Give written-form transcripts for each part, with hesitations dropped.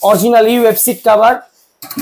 Original UF seat cover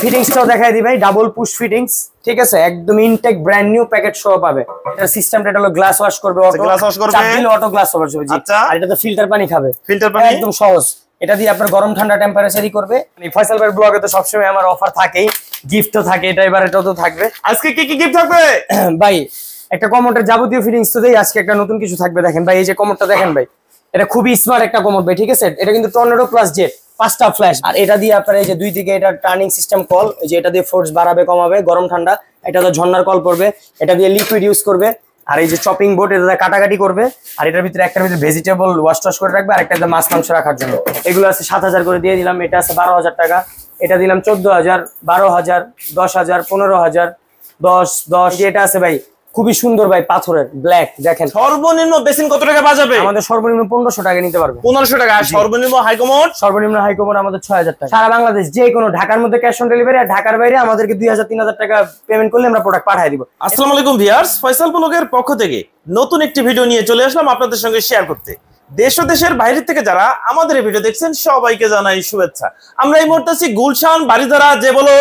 ফিটিংসটাও দেখাই দিই ভাই, ডাবল পুশ ফিটিংস, ঠিক আছে, একদম ইনটেক ব্র্যান্ড নিউ প্যাকেট সহ পাবে। এটা সিস্টেমটা হলো গ্লাস ওয়াশ করবে, অটো গ্লাস ওয়াশ করবে, চাপ দিলে অটো গ্লাস ওয়াশ হবে। আচ্ছা, আর এটা তো ফিল্টার পানি খাবে, ফিল্টার পানি একদম সহজ। এটা দিয়ে আপনার গরম ঠান্ডা টেম্পারেচারই করবে। ফয়সাল ভাইয়ের ব্লগে তো সবসময় আমার অফার থাকেই, গিফটও থাকে, এটা এবার এটাও তো থাকবে। আজকে কি কি গিফট থাকবে ভাই? একটা কমোডের যাবতীয় ফিটিংস তো দেই, আজকে একটা নতুন কিছু থাকবে। দেখেন ভাই, এই যে কমোডটা দেখেন ভাই, এটা খুবই স্মার্ট একটা কমোড ভাই, ঠিক আছে। এটা কিন্তু টর্নেডো প্লাস জেট, 5টা ফ্ল্যাশ। আর এটা দিয়ে আপনার এই যে দুই দিকে এটা টার্নিং সিস্টেম কল, এই যে এটা দিয়ে ফোর্স বাড়াবে কমাবে গরম ঠান্ডা। এটা তো ঝর্ণার কল পড়বে, এটা দিয়ে লিকুইড ইউজ করবে। আর এই যে চপিং বোর্ড, এটা কাটাকাটি করবে। আর এটার ভিতরে একটার ভিতরে ভেজিটেবল ওয়াশ টাশ করে রাখবে, আর একটা মাছ মাংস রাখার জন্য। এগুলো আছে 7,000 করে দিয়ে দিলাম। এটা আছে 12,000 টাকা, এটা দিলাম 14,000, 12,000, 10,000, 15,000, 10, এটা আছে ভাই খুবই সুন্দর ভাই, পাথরের ব্ল্যাক। দেখেন সর্বনিম্ন বেসিন কত টাকা পাওয়া যাবে? আমাদের সর্বনিম্ন 1500 টাকা নিতে পারবে। 1500 টাকা। সর্বনিম্ন হাইকমোড? সর্বনিম্ন হাইকমোড আমাদের 6,000 টাকা। সারা বাংলাদেশ যে কোনো, ঢাকার মধ্যে ক্যাশ অন ডেলিভারি, আর ঢাকার বাইরে আমাদেরকে 2,000 3,000 টাকা পেমেন্ট করলে আমরা প্রোডাক্ট পাঠিয়ে দিব। আসসালামু আলাইকুম ভিউয়ার্স, ফয়সাল ব্লগের পক্ষ থেকে নতুন একটি ভিডিও নিয়ে চলে আসলাম আপনাদের সঙ্গে শেয়ার করতে। দেশ ও দেশের বাইরে থেকে যারা আমাদের এই ভিডিও দেখছেন সবাইকে জানাই শুভেচ্ছা। আমরা এই মুহূর্তে আছি গুলশান বাড়িধারা যে বলো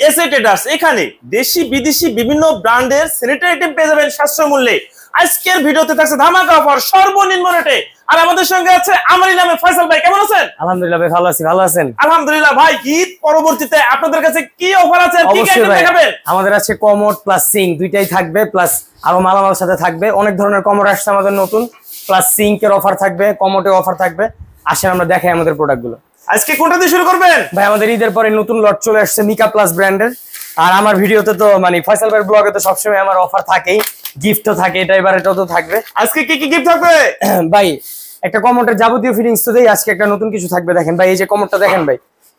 এসএ ট্রেডার্স। এখানে দেশি বিদেশি বিভিন্ন ব্র্যান্ডের স্যানিটারি আইটেম পেয়ে যাবেন সাশ্রয় মূল্যে। আজকের ভিডিওতে থাকছে ধামাকা অফার সর্বনিম্ন রেটে। আর আমাদের সঙ্গে আছে আমারই নামে ফয়সাল ভাই। কেমন আছেন? আলহামদুলিল্লাহ ভাই, ভালো আছি। ভালো আছেন? আলহামদুলিল্লাহ ভাই। ঈদ পরবর্তীতে আপনাদের কাছে কি অফার আছে, কি আইটেম দেখাবেন? আমাদের আছে কমোড প্লাস সিঙ্ক, দুইটাই থাকবে, প্লাস আরো মালামাল সাথে থাকবে। অনেক ধরনের কমোড আসছে আমাদের নতুন, প্লাস সিঙ্কের অফার থাকবে, কমোডের অফার থাকবে। আসেন আমরা দেখাই আমাদের প্রোডাক্টগুলো। আজকে কোনটা দিয়ে শুরু করবেন ভাই? আমাদের ঈদের পরে নতুন লট চলে আসছে মিকা প্লাস ব্র্যান্ডের। আর আমার ভিডিওতে তো ফয়সাল ভাইয়ের ব্লগে তো সবসময় আমার অফার থাকেই, গিফটও থাকে, এটা এবার এটাও তো থাকবে। আজকে কি কি গিফট থাকবে ভাই? একটা কমোডের যাবতীয় ফিটিংস তো দেই, আজকে একটা নতুন কিছু থাকবে। দেখেন ভাই, এই যে কমোডটা দেখেন ভাই,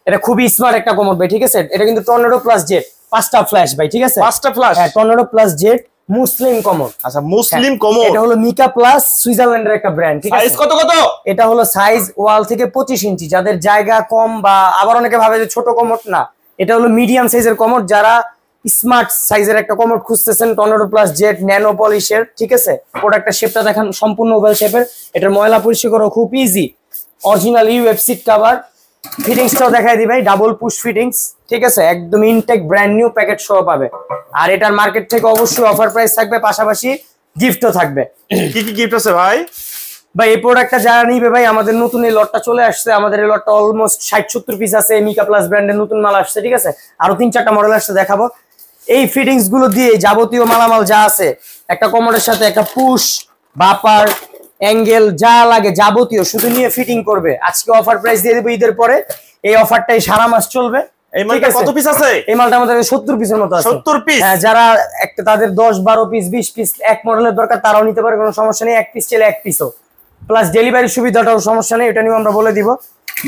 এটা খুবই স্মার্ট একটা কমোড ভাই, ঠিক আছে। এটা কিন্তু টর্নেডো প্লাস জেট, 5টা ফ্ল্যাশ ভাই, ঠিক আছে। 5টা ফ্ল্যাশ, হ্যাঁ, টর্নেডো প্লাস জেট মুসলিম কমোড। আচ্ছা, মুসলিম কমোড। এটা হলো মিকা প্লাস সুইজারল্যান্ডের একটা ব্র্যান্ড, ঠিক আছে। সাইজ কত কত? এটা হলো সাইজ ওয়াল থেকে 25 ইঞ্চি। যাদের জায়গা কম, বা আবার অনেকে ভাবে যে ছোট কমোড, না, এটা হলো মিডিয়াম সাইজের কমোড। যারা স্মার্ট সাইজের একটা কমোড খুঁজতেছেন, টর্নেডো প্লাস জেট ন্যানো পলিশের, ঠিক আছে। প্রোডাক্টের শেপটা দেখেন, সম্পূর্ণ ওভাল শেপের। এটার ময়লা পরিষ্কার করা খুব easy. Original UF seat cover ফিটিংসটাও দেখাই দিই ভাই, ডাবল পুশ ফিটিংস, ঠিক আছে, একদম ইনটেক ব্র্যান্ড নিউ প্যাকেট সহ পাবে। আর এটার মার্কেট থেকে অবশ্যই অফার প্রাইস থাকবে, পাশাপাশি গিফটও থাকবে। কি কি গিফট আছে ভাই? ভাই এই প্রোডাক্টটা যারা নিবে ভাই, আমাদের নতুন এই লটটা চলে আসছে। আমাদের এই লটটা অলমোস্ট 60-70 পিস আছে। মিকা প্লাস ব্র্যান্ডের নতুন মাল আসছে, ঠিক আছে। আরো 3-4টা মডেল আসছে, দেখাবো। এই ফিটিংস গুলো দিয়ে যাবতীয় মালামাল যা আছে, একটা কমোডের সাথে একটা পুশ, বাপার, অ্যাঙ্গেল যা লাগে যাবতীয় শুধু নিয়ে ফিটিং করবে। আজকে অফার প্রাইস দিয়ে দেবো ঈদের পরে। এই অফারটাই সারা মাস চলবে। এই মালটা কত পিস আছে? এই মালটা আমাদের 70 পিসের মতো আছে। 70 পিস? হ্যাঁ, যারা একটা তাদের 10-12 পিস 20 পিস এক মডেলের দরকার, তারাও নিতে পারে, কোনো সমস্যা নেই। এক পিস চাইলে এক পিসও, প্লাস ডেলিভারি সুবিধাটাও সমস্যা নেই, এটা নিয়ে আমরা বলে দিব।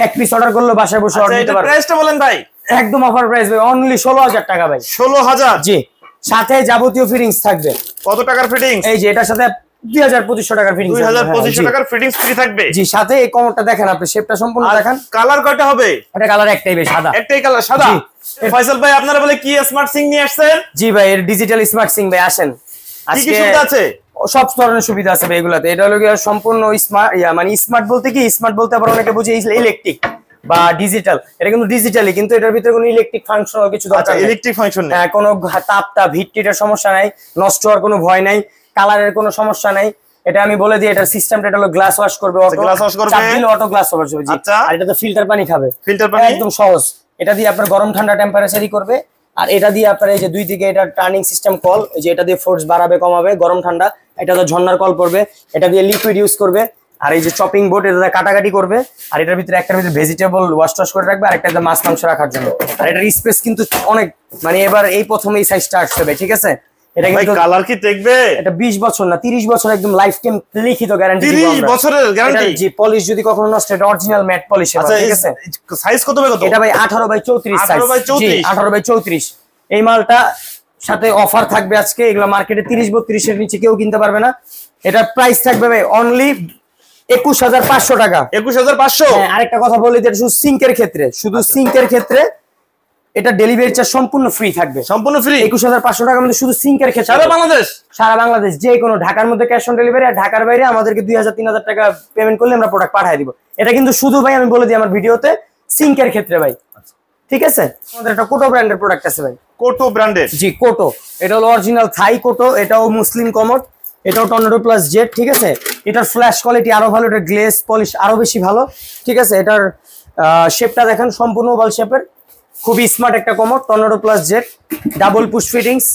এক পিস অর্ডার করলে বাসায় বসে অর্ডার দিতে পারবে। প্রাইসটা বলেন ভাই। একদম অফার প্রাইস ভাই, অনলি 16,000 টাকা ভাই। 16,000? জি, সাথে যাবতীয় ফিটিংস থাকবে। কত টাকার ফিটিংস? এই যে এটার সাথে 2,500 টাকার ফিটিংস। 2,500 টাকার ফিটিংস ফ্রি থাকবে। জি, সাথে এই কমোডটা দেখেন আপনি, শেপটা সম্পূর্ণ দেখেন। কালার কয়টা হবে? এটা কালার একটাই ভাই, সাদা। একটাই কালার, সাদা। ফয়সাল ভাই, আপনারা বলে কি স্মার্ট সিং নিয়ে আসছেন? জি ভাই, এর ডিজিটাল স্মার্ট সিং ভাই। আসেন, কি কি সুবিধা আছে? সব ধরনের সুবিধা আছে ভাই এগুলাতে। এটা হলো সম্পূর্ণ স্মার্ট, স্মার্ট বলতে কি, স্মার্ট বলতে আবার অনেকে বুঝে ইলেকট্রিক বা ডিজিটাল। এটা কিন্তু ডিজিটালি, কিন্তু এটার ভিতরে কোনো ইলেকট্রিক ফাংশন কিছু দরকার নেই। ইলেকট্রিক ফাংশন নেই। হ্যাঁ, কোনো তাপ হিটের সমস্যা নাই, নষ্ট হওয়ার কোনো ভয় নাই, কালারের কোনো সমস্যা নাই। এটা আমি বলে দিই, এটার সিস্টেমটা হলো গ্লাস ওয়াশ করবে, অটো গ্লাস ওয়াশ করবে, চাপ দিলে অটো গ্লাস ওয়াশ হবে। আচ্ছা। আর এটা তো ফিল্টার পানি খাবে, ফিল্টার পানি, একদম সহজ। এটা দিয়ে আপনার গরম ঠান্ডা টেম্পারেচারই করবে। আর এটা দিয়ে আপনার এই যে দুই দিকে এটা টার্নিং সিস্টেম কল, এই যে এটা দিয়ে ফোর্স বাড়াবে কমাবে গরম ঠান্ডা। এটা তো ঝর্ণার কল পড়বে, এটা দিয়ে লিকুইড ইউজ করবে। আর এই যে চপিং বোর্ড, এটা কাটাকাটি করবে। আর এটার ভিতরে একটার ভিতরে ভেজিটেবল ওয়াশ টাশ করে রাখবে, আর একটা মাছ মাংস রাখার জন্য। আর এটার স্পেস কিন্তু অনেক, এবার এই প্রথম এই সাইজটা আসছে ভাই, ঠিক আছে। এটা কিন্তু কালার কি দেখবে? এটা 20 বছর না 30 বছর একদম লাইফ টাইম লিখিত গ্যারান্টি দিব আমরা। 30 বছরের গ্যারান্টি? জি, পলিশ যদি কখনো নষ্ট, এটা অরিজিনাল ম্যাট পলিশ। আচ্ছা, ঠিক আছে। সাইজ কত বাই কত? এটা ভাই 18x34 সাইজ। 18x34? 18x34। এই মালটা সাথে অফার থাকবে আজকে। এগুলা মার্কেটে 30-32 এর নিচে কেউ কিনতে পারবে না। এটা প্রাইস থাকবে ভাই অনলি 21,500 টাকা। 21,500? হ্যাঁ, আরেকটা কথা বলি, এটা শুধু সিঙ্কের ক্ষেত্রে, শুধু সিঙ্কের ক্ষেত্রে এটা ডেলিভারি চার্জ সম্পূর্ণ ফ্রি থাকবে। সম্পূর্ণ ফ্রি? 21,500 টাকা মধ্যে শুধু সিঙ্কের ক্ষেত্রে। সারা বাংলাদেশ? সারা বাংলাদেশ যে কোনো, ঢাকার মধ্যে ক্যাশ অন ডেলিভারি, আর ঢাকার বাইরে আমাদেরকে 2,000 3,000 টাকা পেমেন্ট করলে আমরা প্রোডাক্ট পাঠিয়ে দিব। এটা কিন্তু শুধু ভাই আমি বলে দিই আমার ভিডিওতে, সিঙ্কের ক্ষেত্রে ভাই, ঠিক আছে। আমাদের একটা কোটো ব্র্যান্ডের প্রোডাক্ট আছে ভাই, কোটো ব্র্যান্ডের। জি কোটো, এটা হলো অরিজিনাল থাই কোটো, এটাও মুসলিম কমোড, এটাও টর্নেডো প্লাস জেট, ঠিক আছে। এটার ফ্ল্যাশ কোয়ালিটি আরো ভালো, এটার গ্লেজ পলিশ আরো বেশি ভালো, ঠিক আছে। এটার শেপটা দেখেন সম্পূর্ণ ওভাল শেপের, খুবই স্মার্ট একটা commode, tornado plus jet, double push fittings.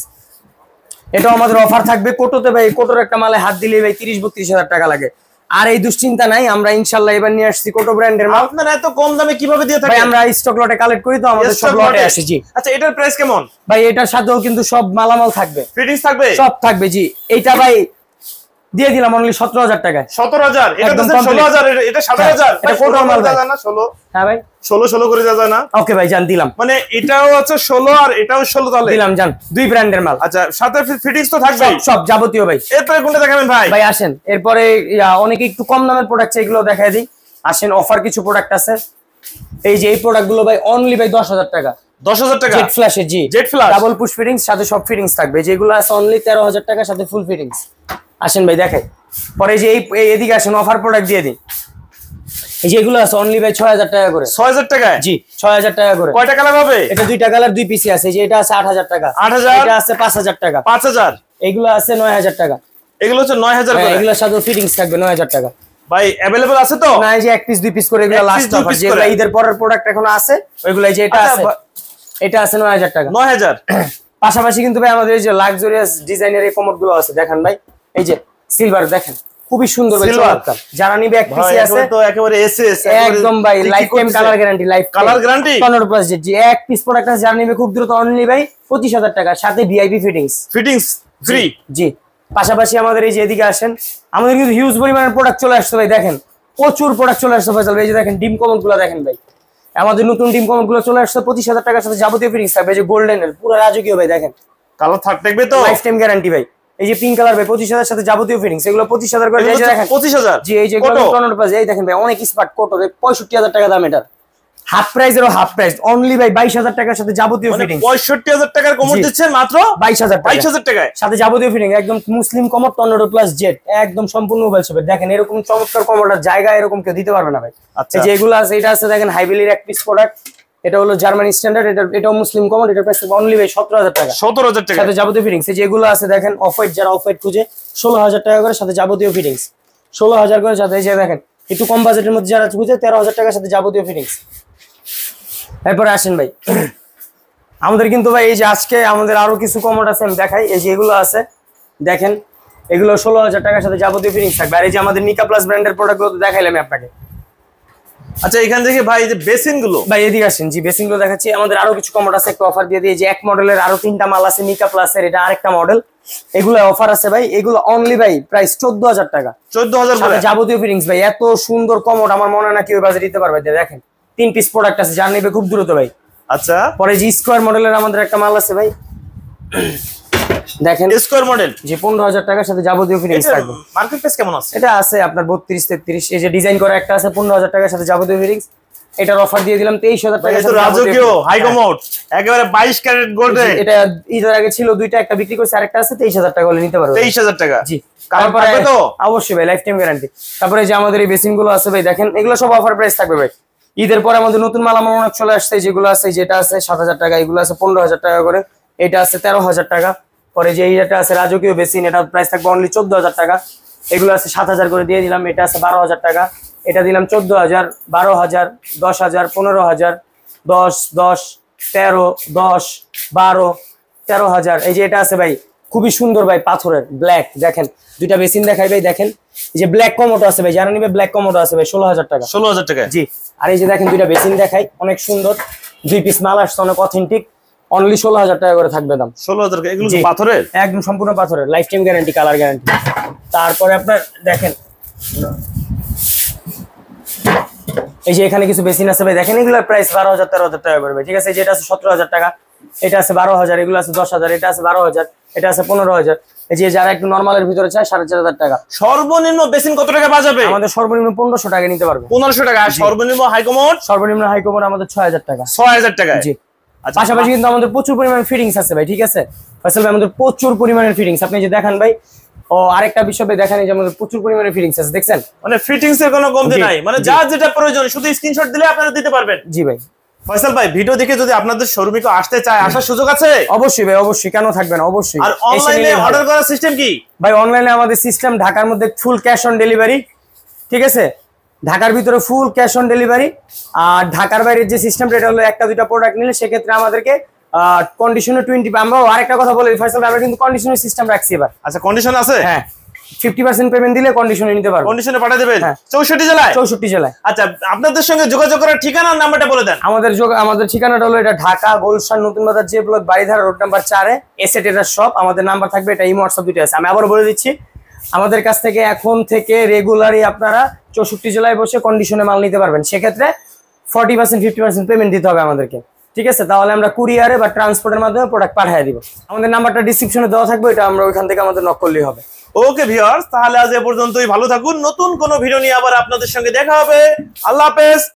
এটাও আমাদের অফার থাকবে কোটোতে ভাই। কোটোর একটা মালে হাত দিলে ভাই 30-32 হাজার টাকা লাগে, আর এই দুশ্চিন্তা নাই, আমরা ইনশাল্লাহ এবার নিয়ে আসছি কোটো ব্র্যান্ডের মাল। আপনারা এত কম দামে কিভাবে দিয়ে থাকেন ভাই? আমরা স্টক লটে কালেক্ট করি তো, আমাদের সব লটে আসে। জি আচ্ছা, এটার প্রাইস কেমন ভাই? এটার সাথেও কিন্তু সব মালামাল থাকবে, ফিটিংস থাকবে, সব থাকবে। জি এইটা ভাই দিয়ে দিলাম অনলি 17,000 টাকায়। 17,000? এটা তো 16,000, এটা 17,000। এটা কোটো মাল জানা না 16? হ্যাঁ ভাই, 16 করে যায় না? ওকে ভাই, জান দিলাম। মানে এটাও আছে 16 আর এটাও 16, তাহলে দিলাম জান, দুই ব্র্যান্ডের মাল। আচ্ছা, সাথে ফিটিংস তো থাকবে সব যাবতীয় ভাই। এরপরে কোনটা দেখাবেন ভাই? ভাই আসেন, এরপরে অনেকে একটু কম দামের প্রোডাক্ট এগুলো দেখাই দিই। আসেন, অফার কিছু প্রোডাক্ট আছে। এই যে এই প্রোডাক্ট গুলো ভাই অনলি ভাই 10,000 টাকা। 10,000 টাকা? জেট ফ্ল্যাশের, জি jet flash, double push fittings, সাথে সব ফিটিংস থাকবে। যেগুলো আছে অনলি 13,000 টাকা, সাথে ফুল ফিটিংস। আসেন ভাই দেখাই। পরে যে এদিকে আসেন, অফার প্রোডাক্ট দিয়ে দিই। এই যেগুলো আছে অনলি ভাই 6,000 টাকা করে। 6,000 টাকায়? জি 6,000 টাকা করে। কয়টা কালার হবে? এটা দুইটা কালার, দুই পিসি আছে। যে এটা আছে 8,000 টাকা, 8,000। এটা আছে 5,000 টাকা, 5,000। এগুলো আছে 9,000 টাকা। এগুলো হচ্ছে 9,000 করে? এগুলোর সাথে ফিটিংস থাকবে 9,000 টাকা। ভাই अवेलेबल আছে তো? না, এই যে এক পিস দুই পিস করে এগুলো লাস্ট অফার। যেগুলো ঈদের পরের প্রোডাক্ট এখনো আছে ওইগুলো, যে এটা আছে, এটা আছে 9,000 টাকা। 9,000। পাশাপাশি কিন্তু ভাই আমাদের এই যে লাক্সারিয়াস ডিজাইনের এই কমোড গুলো আছে, দেখেন ভাই। এই যে সিলভার দেখেন, খুবই সুন্দর ভাই, চমৎকার। যারা নিবে এক পিসি আছে তো একেবারে এসএস একদম ভাই, life time colour guarantee, life colour guarantee, tornado plus jet. জি এক পিস প্রোডাক্ট আছে, যারা নিবে খুব দ্রুত অনলি ভাই 25,000 টাকা, সাথে ভিআইপি ফিটিংস। Fittings free? জি। পাশাপাশি আমাদের এই যে এদিকে আসেন, আমাদের কিন্তু হিউজ পরিমাণের প্রোডাক্ট চলে আসছে ভাই। দেখেন প্রচুর প্রোডাক্ট চলে আসছে ফয়সাল ভাই। এই যে দেখেন ডিম কমোড গুলো দেখেন ভাই, আমাদের নতুন ডিম কমোড গুলো চলে আসছে 25,000 টাকার সাথে যাবতীয় ফিটিংস থাকবে। এই যে গোল্ডেনের পুরো রাজকীয় ভাই, দেখেন কালার থাকবে তো, লাইফ টাইম গ্যারান্টি ভাই। এই যে পিঙ্ক কালার ভাই 25,000 সাথে যাবতীয় ফিটিংস, এগুলো 25,000 করে। এই যে দেখেন 25,000। জি এই যে টর্নেডো প্লাস, এই দেখেন ভাই অনেক স্মার্ট কোটো, 65,000 টাকা দাম। এটার হাফ প্রাইসেরও হাফ প্রাইস, অনলি ভাই 22,000 টাকার সাথে যাবতীয় ফিটিংস। 65,000 টাকার কমোড দিচ্ছেন মাত্র 22,000 টাকায়, সাথে যাবতীয় ফিটিং। একদম মুসলিম কমোড, টর্নেডো প্লাস জেট, একদম সম্পূর্ণ মোবাইল শেপের। দেখেন এরকম চমৎকার কমোডের জায়গা এরকম কেউ দিতে পারবে না ভাই। আচ্ছা, এই যে এগুলো আছে, এটা আছে দেখেন হাইভেলির এক পিস প্রোডাক্ট, এটা হলো জার্মানি স্ট্যান্ডার্ড, এটাও মুসলিম কমোড, এটার প্রাইস অনলি ভাই 17,000 টাকা। 17,000 টাকা সাথে যাবতীয় ফিটিংস। এই যে এগুলো আছে দেখেন অফ হোয়াইট, যারা অফ হোয়াইট খুঁজে 16,000 টাকা করে, সাথে যাবতীয় ফিটিংস 16,000 করে। সাথে এই যে দেখেন একটু কম বাজেটের মধ্যে যারা খুঁজে 13,000 টাকার সাথে যাবতীয় ফিটিংস। এরপরে আসেন ভাই, আমাদের কিন্তু ভাই এই যে আজকে আমাদের আরো কিছু কমোড আছে, আমি দেখাই। এই যে এগুলো আছে দেখেন, এগুলো 16,000 টাকার সাথে যাবতীয় ফিটিংস থাকবে। আর এই যে আমাদের নিকা প্লাস ব্র্যান্ডের প্রোডাক্ট গুলো দেখাইলাম আপনাকে। আচ্ছা, এখান থেকে ভাই যে বেসিন গুলো, ভাই এদিকে আসেন। জি বেসিন গুলো দেখাচ্ছি। আমাদের আরো কিছু কমোড আছে, একটা অফার দিয়ে দিই। যে এক মডেলের আরো 3টা মাল আছে নিকা প্লাসের, এটা আরেকটা মডেল, এগুলো অফার আছে ভাই। এগুলো অনলি ভাই প্রাইস 14,000 টাকা, 14,000 করে যাবতীয় ফিটিংস। ভাই এত সুন্দর কমোড আমার মনে হয় না কেউ বাজেট দিতে পারবে। দেখেন 3 পিস প্রোডাক্ট আছে, যার নিবে খুব দ্রুত ভাই। আচ্ছা, পরে যে স্কোয়ার মডেলের আমাদের একটা মাল আছে ভাই, দেখেন স্কোয়ার মডেল, যে 15,000 টাকার সাথে যাবতীয় ফিটিংস থাকবে। মার্কেট প্রাইস কেমন আছে? এটা আছে আপনার 32-33। এই যে ডিজাইন করা একটা আছে 15,000 টাকার সাথে যাবতীয় ফিটিংস, এটার অফার দিয়ে দিলাম 23,000 টাকা। এটা রাজকীয় হাই কমোড, একেবারে 22 ক্যারেট গোল্ডেন। এটা ঈদের আগে ছিল দুইটা, একটা বিক্রি করছে, আরেকটা আছে 23,000 টাকা হলে নিতে পারবে। 23,000 টাকা? জি। কালার পাবে তো? অবশ্যই ভাই, লাইফ টাইম গ্যারান্টি। তারপরে যে আমাদের এই বেসিন গুলো আছে ভাই, দেখেন এগুলো সব অফার প্রাইস থাকবে ভাই। ঈদের পরে আমাদের নতুন মালামাল অনেক চলে আসছে। যেগুলো আছে, যেটা আছে 7,000 টাকা, এগুলো আছে 15,000 টাকা করে, এটা আছে 13,000 টাকা। পরে যে এইটা আছে রাজকীয় বেসিন, এটা প্রাইস থাকবে অনলি 14,000 টাকা। এগুলো আছে 7,000 করে দিয়ে দিলাম। এটা আছে 12,000 টাকা, এটা দিলাম 14,000, 12,000, 10,000, 15,000, 10, 10, 13, 10, 12, 13,000। এই যে এটা আছে ভাই খুবই সুন্দর ভাই, পাথরের ব্ল্যাক। দেখেন দুইটা বেসিন দেখাই ভাই। দেখেন এই যে ব্ল্যাক কমোটো আছে ভাই, যারা নিবে ব্ল্যাক কমোটো আছে ভাই 16,000 টাকা। 16,000 টাকা? জি। আর এই যে দেখেন দুইটা বেসিন দেখাই, অনেক সুন্দর, 2 পিস মাল আসছে, অনেক অথেন্টিক, অনলি 16,000 টাকা করে থাকবে দাম। 16,000 টাকা? এগুলো পাথরের? একদম সম্পূর্ণ পাথরের, life time guarantee, colour guarantee. তারপরে আপনার দেখেন এই যে এখানে কিছু বেসিন আছে ভাই, দেখেন এগুলোর প্রাইস 12,000, 13,000 টাকা করবে। ঠিক আছে, যেটা আছে 17,000 টাকা, এটা আছে 12,000, এগুলো আছে 10,000, এটা আছে 12,000, এটা আছে 15,000। এই যে যারা একটু নরমালের ভিতরে চায় 4,500 টাকা। সর্বনিম্ন বেসিন কত টাকা পাওয়া যাবে? আমাদের সর্বনিম্ন 1500 টাকা নিতে পারবে। 1500 টাকা। আর সর্বনিম্ন হাই কমোড? সর্বনিম্ন হাই কমোড আমাদের 6,000 টাকা। 6,000 টাকা? জি। পাশাপাশি কিন্তু আমাদের প্রচুর পরিমাণের ফিটিংস আছে ভাই। ঠিক আছে ফয়সাল ভাই, আমাদের প্রচুর পরিমাণের ফিটিংস। আপনি যে দেখেন ভাই, ও আরেকটা বিষয় ভাই দেখেন, এই যে আমাদের প্রচুর পরিমাণে ফিটিংস আছে, দেখছেন? মানে ফিটিংস এর কোনো কমতি নাই, মানে যার যেটা প্রয়োজন শুধু স্ক্রিনশট দিলে আপনারা দিতে পারবেন। জি ভাই। ফয়সাল ভাই, ভিডিও দেখে যদি আপনাদের শোরুমে কেউ আসতে চায়, আসার সুযোগ আছে? অবশ্যই ভাই, অবশ্যই, কেন থাকবে না, অবশ্যই। আর অনলাইনে অর্ডার করার সিস্টেম কি? ভাই অনলাইনে আমাদের সিস্টেম ঢাকার মধ্যে ফুল ক্যাশ অন ডেলিভারি, ঠিক আছে? ঢাকার ভিতরে ফুল ক্যাশ অন ডেলিভারি। আর ঢাকার বাইরের যে সিস্টেমটা, এটা হলো একটা দুইটা প্রোডাক্ট নিলে সেক্ষেত্রে আমাদেরকে কন্ডিশনে 20। আমরাও আরেকটা কথা বলি ফয়সাল, আমরা কিন্তু কন্ডিশনের সিস্টেম রাখছি এবার। আচ্ছা, কন্ডিশন আছে? হ্যাঁ, 50% পেমেন্ট দিলে কন্ডিশনে নিতে পারবো। কন্ডিশনে পাঠিয়ে দেবেন? হ্যাঁ। 64 জেলায়? 64 জেলায়। আচ্ছা, আপনাদের সঙ্গে যোগাযোগ করার ঠিকানা আর নাম্বারটা বলে দেন। আমাদের ঠিকানাটা হলো এটা ঢাকা গুলশান নতুন বাজার যে ব্লক বাড়িধারা রোড নাম্বার 4 এ এসএ টেরার শপ। আমাদের নাম্বার থাকবে, এটা ইমো হোয়াটসঅ্যাপ দুটো আছে। আমি আবার বলে দিচ্ছি, আমাদের কাছ থেকে এখন থেকে রেগুলারই আপনারা 64 জেলায় বসে কন্ডিশনে মাল নিতে পারবেন। সেক্ষেত্রে 40% 50% পেমেন্ট দিতে হবে আমাদেরকে, ঠিক আছে? তাহলে আমরা কুরিয়ারে বা ট্রান্সপোর্টের মাধ্যমে প্রোডাক্ট পাঠিয়ে দিব। আমাদের নাম্বারটা ডিসক্রিপশনে দেওয়া থাকবে, এটা আমরা ওইখান থেকে আমাদের নক করলেই হবে। ওকে ভিউয়ার্স, তাহলে আজ এ পর্যন্তই। ভালো থাকুন, নতুন কোনো ভিডিও নিয়ে আবার আপনাদের সঙ্গে দেখা হবে। আল্লাহ হাফেজ।